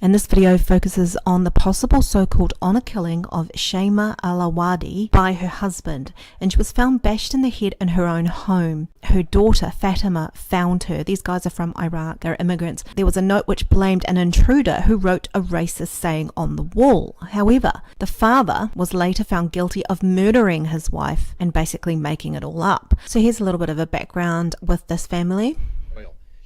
And this video focuses on the possible so-called honor killing of Shema Alawadi by her husband, and she was found bashed in the head in her own home. Her daughter Fatima found her. These guys are from Iraq, they're immigrants. There was a note which blamed an intruder who wrote a racist saying on the wall. However, the father was later found guilty of murdering his wife and basically making it all up. So here's a little bit of a background with this family.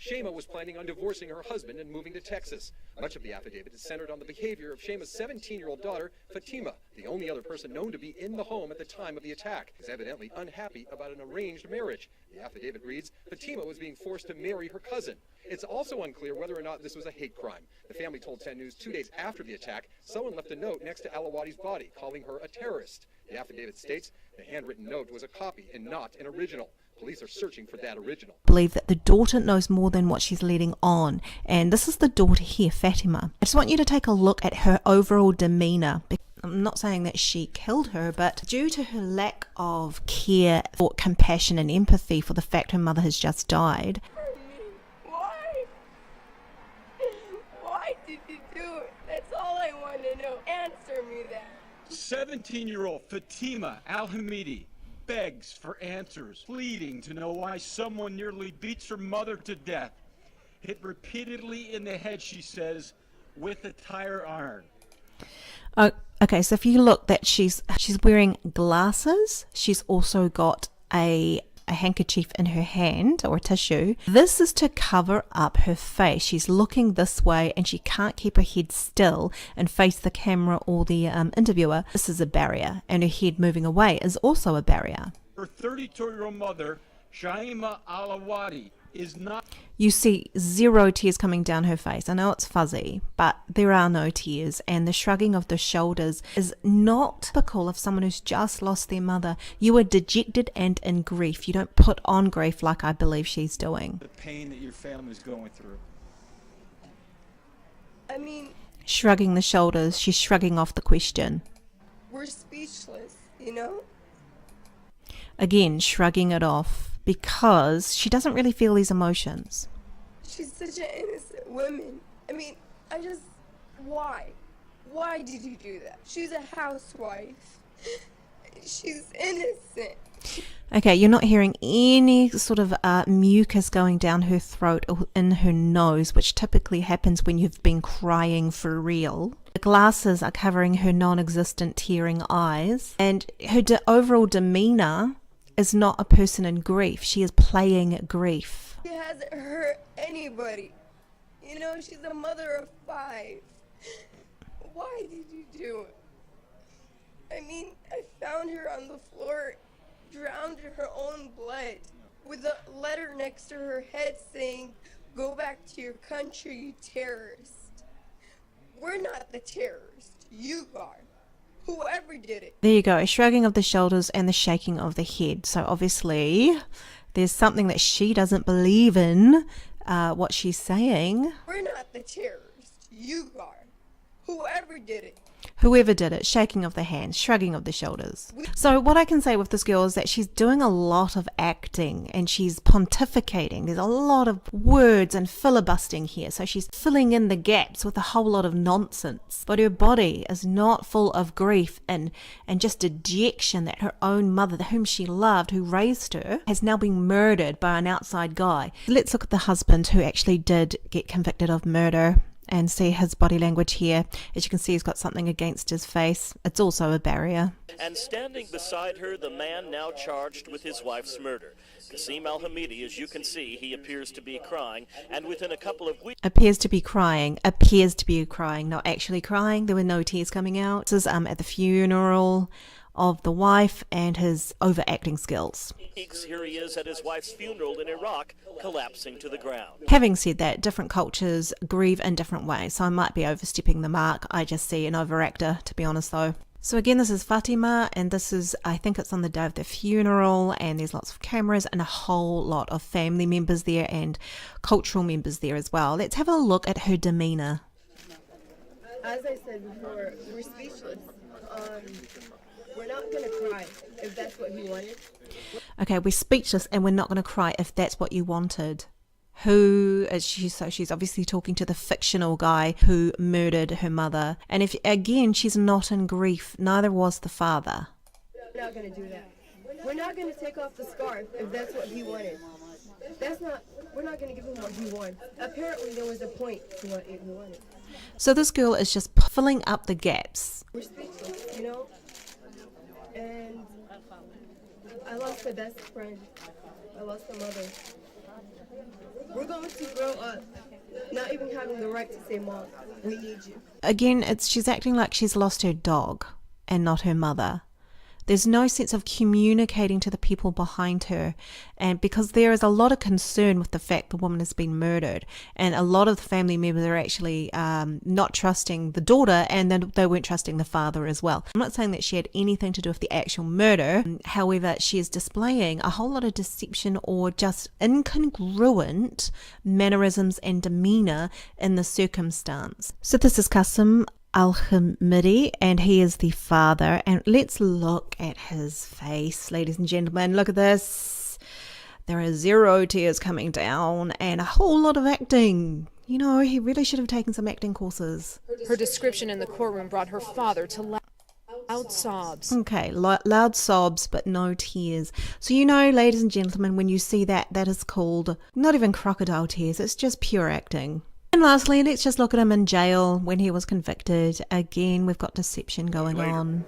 Shema was planning on divorcing her husband and moving to Texas. Much of the affidavit is centered on the behavior of Shema's 17-year-old daughter, Fatima. The only other person known to be in the home at the time of the attack is evidently unhappy about an arranged marriage. The affidavit reads, Fatima was being forced to marry her cousin. It's also unclear whether or not this was a hate crime. The family told 10 News 2 days after the attack, someone left a note next to Alawadi's body, calling her a terrorist. The affidavit states the handwritten note was a copy and not an original. Police are searching for that original. Believe that the daughter knows more than what she's letting on. And this is the daughter here, Fatima. I just want you to take a look at her overall demeanor. I'm not saying that she killed her, but due to her lack of care, or compassion and empathy for the fact her mother has just died. Why? Why did you do it? That's all I want to know. Answer me that. 17-year-old Fatima Al-Hamidi begs for answers, pleading to know why someone nearly beats her mother to death. Hit repeatedly in the head, she says, with a tire iron. Oh, okay, so if you look that she's wearing glasses, she's also got a handkerchief in her hand, or a tissue. This is to cover up her face. She's looking this way and she can't keep her head still and face the camera or the interviewer. This is a barrier, and her head moving away is also a barrier. Her 32-year-old mother, Shema Alawadi, is not... You see zero tears coming down her face. I know it's fuzzy, but there are no tears, and the shrugging of the shoulders is not typical of someone who's just lost their mother. You are dejected and in grief. You don't put on grief like I believe she's doing. The pain that your family's going through. I mean... Shrugging the shoulders, she's shrugging off the question. We're speechless, you know? Again, shrugging it off. Because she doesn't really feel these emotions. She's such an innocent woman. I mean, why? Why did you do that? She's a housewife. She's innocent. Okay, you're not hearing any sort of mucus going down her throat or in her nose, which typically happens when you've been crying for real. The glasses are covering her non-existent tearing eyes, and her overall demeanor is not a person in grief. She is playing grief. She hasn't hurt anybody. You know, she's a mother of 5. Why did you do it? I mean, I found her on the floor, drowned in her own blood, with a letter next to her head saying, "Go back to your country, you terrorist." We're not the terrorists. You are. Whoever did it. There you go, a shrugging of the shoulders and the shaking of the head. So obviously there's something that she doesn't believe in what she's saying. We're not the terrorists. You are. Whoever did it. Whoever did it, shaking of the hands, shrugging of the shoulders. So what I can say with this girl is that she's doing a lot of acting and she's pontificating. There's a lot of words and filibustering here. So she's filling in the gaps with a whole lot of nonsense. But her body is not full of grief and just dejection that her own mother, whom she loved, who raised her, has now been murdered by an outside guy. Let's look at the husband who actually did get convicted of murder. And see his body language here. As you can see, he's got something against his face. It's also a barrier. And standing beside her, the man now charged with his wife's murder. Qasim Al-Hamidi, as you can see, he appears to be crying, and within a couple of weeks... Appears to be crying, not actually crying. There were no tears coming out. This is at the funeral of the wife and his overacting skills. Here he is at his wife's funeral in Iraq, collapsing to the ground. Having said that, different cultures grieve in different ways, so I might be overstepping the mark. I just see an overactor, to be honest though. So again, this is Fatima, and this is, I think it's on the day of the funeral, and there's lots of cameras and a whole lot of family members there and cultural members there as well. Let's have a look at her demeanor. As I said before, we're speechless. We're not gonna cry if that's what he wanted. Okay, we're speechless and we're not going to cry if that's what you wanted. who is she. So she's obviously talking to the fictional guy who murdered her mother. And if again, she's not in grief, neither was the father. We're not going to do that. We're not going to take off the scarf if that's what he wanted. We're not going to give him what he wants. Apparently there was a point to what he wanted. So this girl is just filling up the gaps. We're speechless, you know? And I lost my best friend. I lost my mother. We're going to grow up not even having the right to say, Mom, we need you. Again, she's acting like she's lost her dog and not her mother. There's no sense of communicating to the people behind her, and because there is a lot of concern with the fact the woman has been murdered, and a lot of the family members are actually not trusting the daughter, and then they weren't trusting the father as well. I'm not saying that she had anything to do with the actual murder. However, she is displaying a whole lot of deception or just incongruent mannerisms and demeanor in the circumstance. So this is Qasim Al-Hamidi, and he is the father, and let's look at his face, ladies and gentlemen. Look at this. There are 0 tears coming down and a whole lot of acting. You know, he really should have taken some acting courses. Her description in the courtroom brought her father to loud sobs. Okay, loud sobs but no tears. So you know, ladies and gentlemen, when you see that, that is called not even crocodile tears, it's just pure acting. And lastly, let's just look at him in jail when he was convicted. Again, we've got deception going on.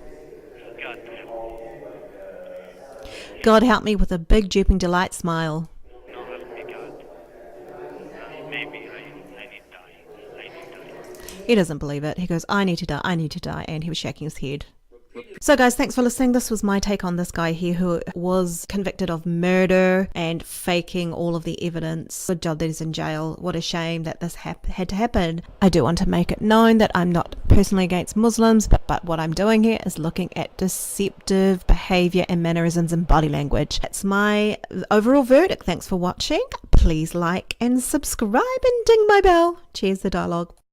God help me with a big drooping delight smile. He doesn't believe it. He goes, I need to die, I need to die. And he was shaking his head. So guys, thanks for listening. This was my take on this guy here who was convicted of murder and faking all of the evidence. Good job that he's in jail. What a shame that this had to happen. I do want to make it known that I'm not personally against Muslims, but what I'm doing here is looking at deceptive behavior and mannerisms and body language. That's my overall verdict. Thanks for watching. Please like and subscribe and ding my bell. Cheers the dialogue.